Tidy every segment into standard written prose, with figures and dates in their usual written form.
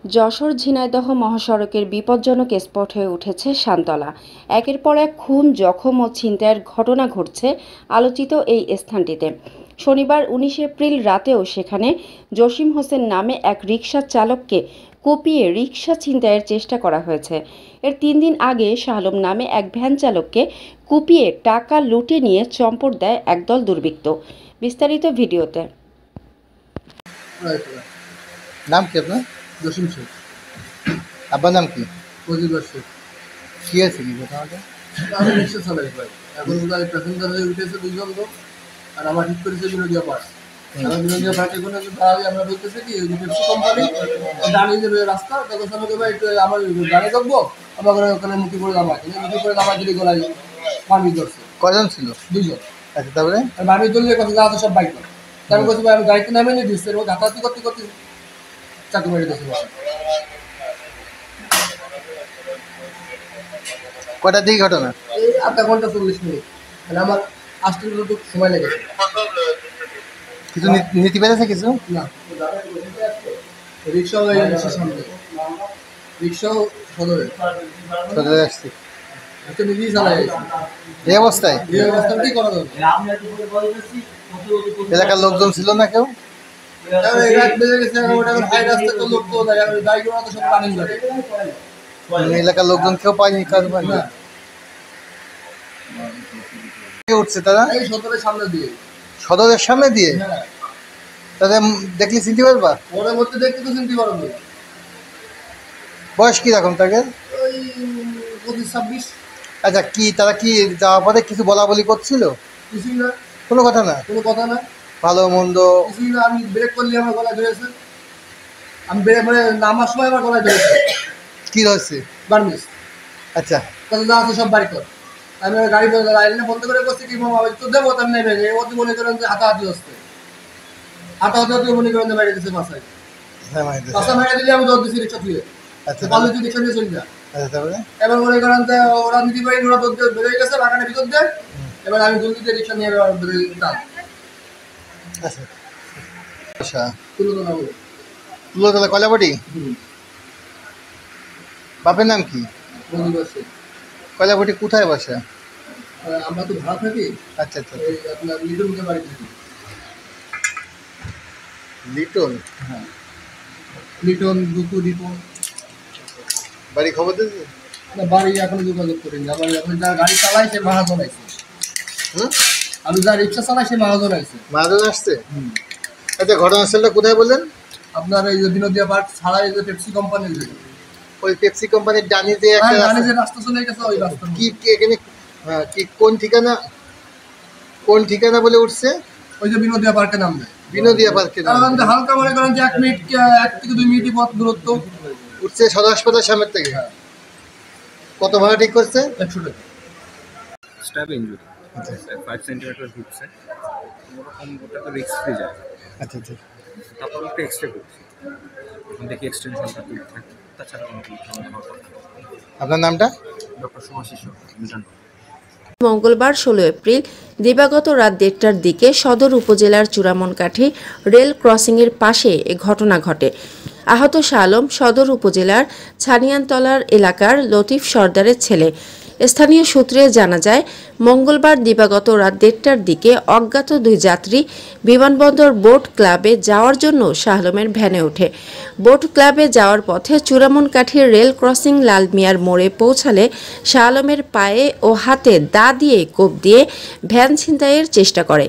যশোর-ঝিনাইদহ মহাসড়কের বিপজ্জনক স্পট হয়ে উঠেছে শানতলা। একের পর এক খুন, জখম ও ছিনতাইয়ের ঘটনা ঘটছে আলোচিত এই স্থানটিতে। শনিবার ১৯ এপ্রিল রাতেও সেখানে জসিম হোসেন নামে এক রিকশা চালককে কুপিয়ে রিকশা ছিনতাইয়ের চেষ্টা করা হয়েছে। এর ৩ দিন আগে শাহ আলম নামে এক ভ্যান চালককে কুপিয়ে টাকা লুটে নিয়ে চম্পট দেয় একদল দুর্বৃত্ত। বিস্তারিত ভিডিওতে। নাম কি আপনার? জসিম শেখ। আব্বার নাম কি? পজিবার শেখ। কি আছে কি ঘটনাটা? আমি রিক্সা চালাই ভাই। এখন ওরা প্যাসেঞ্জার হয়ে উঠেছে ২ জন লোক, আর আমার ঠিক করেছে বিনোদিয়া পার্ক। আমার বিনোদিয়া পার্কে কোনো দাঁড়ালে আমরা বলতেছি কি ওই পেপসি কোম্পানি দাঁড়িয়ে যাবে রাস্তা, তখন আমাকে ভাই একটু আমার দাঁড়িয়ে থাকবো, আমার ওখানে মুখে করে দামায় মুখে করে দামায় যদি গলায় পানি ধরছে। কজন ছিল? ২ জন। আচ্ছা, তারপরে আমি ধরলে কথা যা আছে সব বাইক করে। আমি বলছি ভাই আমি গাড়িতে নামে নিয়ে দিচ্ছি, ও ধাক্কাধাক্কি করতে করতে চাকু মেরে দিয়েছে। কটার দিকে ঘটনা? এই ০.৫ ঘন্টা ৪০ মিনিট, মানে আমার আসতে তো সময় লেগেছে। কিছু নীতি পেরেছে কিছু? না, রিক্সাও এই রিক্সার সামনে, রিক্সাও সদরে সদরে আসছি তো নিজেই চালাই এই অবস্থায়। এই অবস্থা কি করা যাবে? এলাকার লোকজন ছিল না কেউ? রাত বেজে গেছে, ওটা হাই রাস্তা তো লোক তো গাড়িগুলো তো সব রানিং গাড়ি। এলাকার লোকজন কেউ পায়নি, কাজ পায়নি। কে উঠছে তারা? এই সদরের সামনে দিয়ে। সদরের সামনে দিয়ে? হ্যাঁ, তাদের দেখলে চিনতে পারবা? ওদের মধ্যে দেখতে তো চিনতে পারো না। বয়স কি রকম তাদের? ওই ২৫-২৬। আচ্ছা, কি তারা কি যাওয়ার পরে কিছু বলা বলি করছিল? কিছুই না, কোনো কথা না, কোনো কথা না, ভালো মন্দ কিছুই না। আমি ব্রেক করলে আমার গলায় ধরেছে, আমি ব্রেক মানে নামার সময় আমার গলায় ধরেছে কি হয়েছে? বার্মিস। আচ্ছা, তাহলে যা আছে সব বাড়ি কর। আমি গাড়ি লাইনে বন্ধ করে বসছি কি মামা তো দেবো, তার নেবে ওদের মনে করেন যে হাতাহাতি হচ্ছে, হাতাহাতি মনে করেন যে মেরে দিচ্ছে মাথায়। হ্যাঁ মাইন্ড। মাথা মেরে দিলে আমি দৌড় দিচ্ছি রিক্সা তুলে। আচ্ছা, পারলে তুই রিক্সা দিয়ে চলে যা। আচ্ছা, তারপরে? এবার মনে করেন যে ওরা নিতে পারি, ওরা দৌড় দিয়ে বেরোয় গেছে বাগানের ভিতর দিয়ে। এবার আমি দৌড় দিয়ে রিক্সা নিয়ে বেরোতাম। আচ্ছা আচ্ছা, তুলো তো না বলে। তুলোতলা কয়লাবাড়ি? বাপের নাম কি? বন্ধু আছে। কয়লাবাড়ি কোথায় বাসা? আমরা তো ভাড়া থাকি, আচ্ছা আচ্ছা, এই আপনার লিটনকে বাড়ি থাকি। লিটন? হ্যাঁ, লিটন দুকু লিটন। বাড়ি খবর দিয়েছে? না, বাড়ি এখনো যোগাযোগ করিনি। আমার এখন যা গাড়ি চালাই সে মহাজন আইছে। আমি যা রিক্সা চালাই সে মহাজন আইছে। মাহাজন আসছে? আচ্ছা, ঘটনাস্থলটা কোথায় বললেন? আপনার এই যে বিনোদিয়া পার্ক ছাড়া এই যে পেপসি কোম্পানির যে ওই পেপসি কোম্পানির ডানি যে একটা জানি যে রাস্তা, রাস্তা চলে গেছে ওই রাস্তা। কি কি এখানে? হ্যাঁ, কি কোন ঠিকানা, কোন ঠিকানা বলে উঠছে? ওই যে বিনোদিয়া পার্কে নামবে। বিনোদিয়া পার্কে কারণ হালকা মনে করেন যে 1 থেকে 2 মিনিট পথ দূরত্ব। উঠছে সদর হাসপাতাল সামনের থেকে। কত ভাড়া ঠিক করছে? 100 টাকা। স্ট্যাব ইনজুরি 5 সেন্টিমিটার ঢুকছে, ওরকম ওটা তো রিস্ক ফ্রি যায়। আচ্ছা আচ্ছা, তারপর একটা এক্সরে করছি, এখন দেখি এক্সটেনশনটা ঠিক থাকে, তাছাড়া কোনো কিছু আপনার নামটা? ডক্টর সুভাষিস মিজান। মঙ্গলবার ১৬ এপ্রিল দিবাগত রাত ১:৩০টার দিকে সদর উপজেলার চূড়ামনকাঠি রেল ক্রসিংয়ের পাশে এ ঘটনা ঘটে। আহত শাহ আলম সদর উপজেলার ছানিয়ানতলার এলাকার লতিফ সর্দারের ছেলে। স্থানীয় সূত্রে জানা যায়, মঙ্গলবার দিবাগত রাত ১:৩০টার দিকে অজ্ঞাত ২ যাত্রী বিমানবন্দর বোট ক্লাবে যাওয়ার জন্য শাহ আলমের ভ্যানে ওঠে। বোট ক্লাবে যাওয়ার পথে চূড়ামনকাঠির রেল ক্রসিং লাল মিয়ার মোড়ে পৌঁছালে শাহ আলমের পায়ে ও হাতে দা দিয়ে কোপ দিয়ে ভ্যান ছিনতাইয়ের চেষ্টা করে।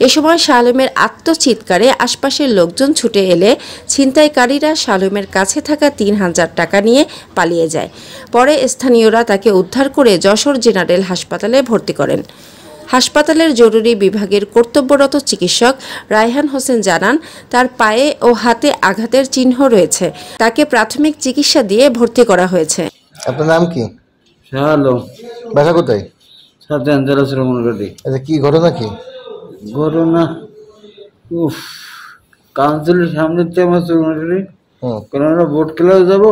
এ সময় শাহ আলমের আত্মচিৎকারে আশপাশের লোকজন ছুটে এলে ছিনতাইকারীরা শাহ আলমের কাছে থাকা ৩,০০০ টাকা নিয়ে পালিয়ে যায়। পরে স্থানীয়রা তাকে উদ্ধার করে যশোর জেনারেল হাসপাতালে ভর্তি করেন। হাসপাতালের জরুরি বিভাগের কর্তব্যরত চিকিৎসক রায়হান হোসেন জানান, তার পায়ে ও হাতে আঘাতের চিহ্ন রয়েছে। তাকে প্রাথমিক চিকিৎসা দিয়ে ভর্তি করা হয়েছে। আপনার নাম কি? শাহ আলম। বাসা কোথায়? সাতজেলা শ্রমণকাটি। আচ্ছা, কি ঘটনা কি? ঘটনা উফ, কাউন্সিলের সামনে আমার শ্রমণকাটি, কারণ আমরা বোট ক্লাবে যাবো,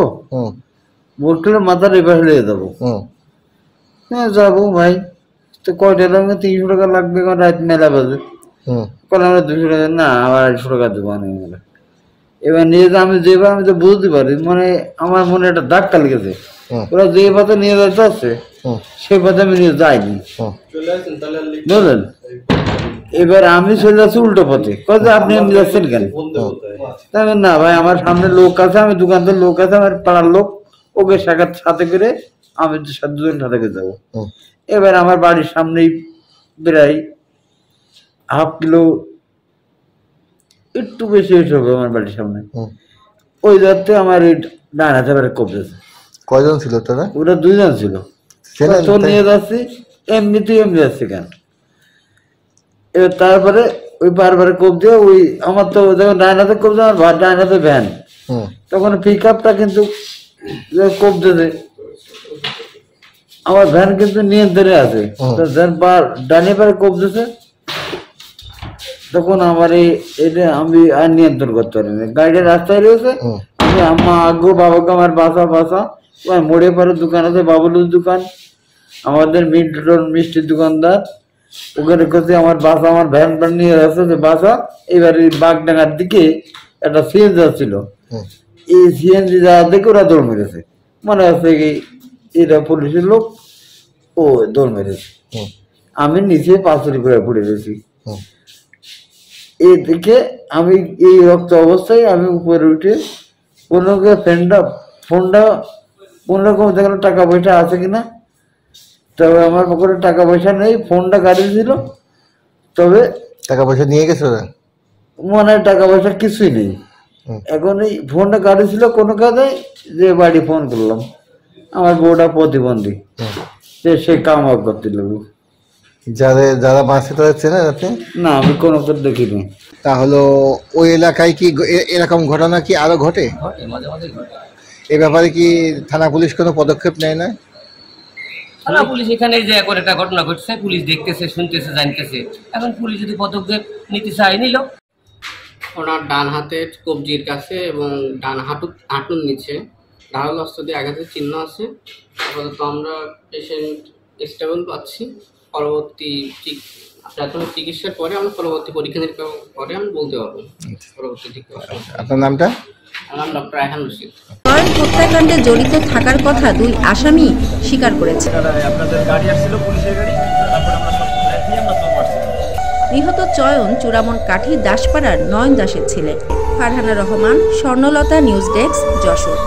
বোট ক্লাব মাথার এপাশ লেগে যাবো। হ্যাঁ যাবো ভাই, তো কয়টা লাগবে? ৩০০ টাকা লাগবে, কারণ রাত মেলা বাজে। কারণ আমরা ২০০ টাকা না, আবার ২৫০ টাকা দেবো। এবার নিয়ে যে আমি যেভাবে আমি তো বুঝতে পারি মানে আমার মনে একটা ধাক্কা লেগেছে, ওরা যে পথে নিয়ে যেতে আসছে সেই পথে আমি নিয়ে যাইনি, বুঝলেন। এবার আমি চলে যাচ্ছি উল্টো পথে, কত আপনি এমনি যাচ্ছেন কেন? না ভাই আমার সামনে লোক আছে, আমি দোকানদার লোক আছে, আমার পাড়ার লোক, ওকে সাথে করে আমি দুজন সাথে করে যাবো। এবার আমার বাড়ির সামনেই প্রায় হাফ কিলো একটু বেশি হয়েছে আমার বাড়ির সামনে, ওই যাতে আমার এই ডান হাতে বারে কবজেছে। কয়জন ছিল তারা? ওরা 2 জন ছিল। তো নিয়ে যাচ্ছি এমনিতেই এমনি যাচ্ছে কেন, এবার তারপরে ওই বারবার কবজে ওই আমার তো যখন ডান হাতে কবজে, আমার ডান হাতে ভ্যান, তখন পিক আপটা কিন্তু কবজেছে, আমার ভ্যান কিন্তু নিয়ন্ত্রণে আছে, ডানে পারে কবজেছে, তখন আমার এটা আমি আর নিয়ন্ত্রণ করতে পারি না, গাড়িটা রাস্তায় রয়েছে, আমি আম্মা আগ্রহ বাবাকে আমার বাসা মোড়ে পারে দোকান আছে, বাবুলুর দোকান, আমাদের মিষ্টির দোকানদার, ওখানে করছে আমার বাসা, আমার ভ্যান নিয়ে আসছে বাসা। এবার এই বাগডাঙ্গার দিকে একটা সিএনজি যাচ্ছিল, এই সিএনজি যাওয়ার দিকে ওরা দৌড় মেরেছে, মনে হচ্ছে কি এরা পুলিশের লোক, ও দৌড় মেরেছে, আমি নিচে পাঁচরি করে পড়ে গেছি। এদিকে আমি এই রক্ত অবস্থায় আমি উপরে উঠে কোনো ফোনটা কোনোরকম দেখলাম টাকা পয়সা আছে কিনা, তবে আমার পকেটে টাকা পয়সা নেই, ফোনটা গাড়ি ছিল, তবে টাকা পয়সা নিয়ে গেছে মনে হয় টাকা পয়সা কিছুই নেই। এখন এই ফোনটা গাড়ি ছিল কোনো কাজে, যে বাড়ি ফোন করলাম, আমার বউটা প্রতিবন্ধী, সে কাম করতে লাগলো। যারা মারছে তাদের চেনেন আপনি? না আমি কোনো দেখিনি। তাহলে ওই এলাকায় কি এরকম ঘটনা কি আরো ঘটে? এ ব্যাপারে কি থানা পুলিশ কোনো পদক্ষেপ নেয় না? থানা পুলিশ এখানে যে একটা ঘটনা ঘটছে, পুলিশ দেখতেছে, শুনতেছে, জানতেছে, এখন পুলিশ যদি পদক্ষেপ নিতে চায় নিল। ওনার ডান হাতের কবজির কাছে এবং ডান হাঁটুর নিচে ধারালো অস্ত্র দিয়ে আঘাতের চিহ্ন আছে। আপাতত আমরা পেশেন্ট স্টেবল পাচ্ছি। পরবর্তী প্রাথমিক চিকিৎসার পরে আমরা পরবর্তী পরীক্ষা নিরীক্ষা পরে আমি বলতে পারবো পরবর্তী চিকিৎসা। আপনার নামটা? আমার নাম ডক্টর আয়হান রশিদ। হত্যাকাণ্ডে জড়িত থাকার কথা 2 আসামি স্বীকার করেছে। নিহত চয়ন চূড়ামন কাঠি দাসপাড়ার নয়ন দাসের ছেলে। ফারহানা রহমান, স্বর্ণলতা, নিউজ ডেস্ক, যশোর।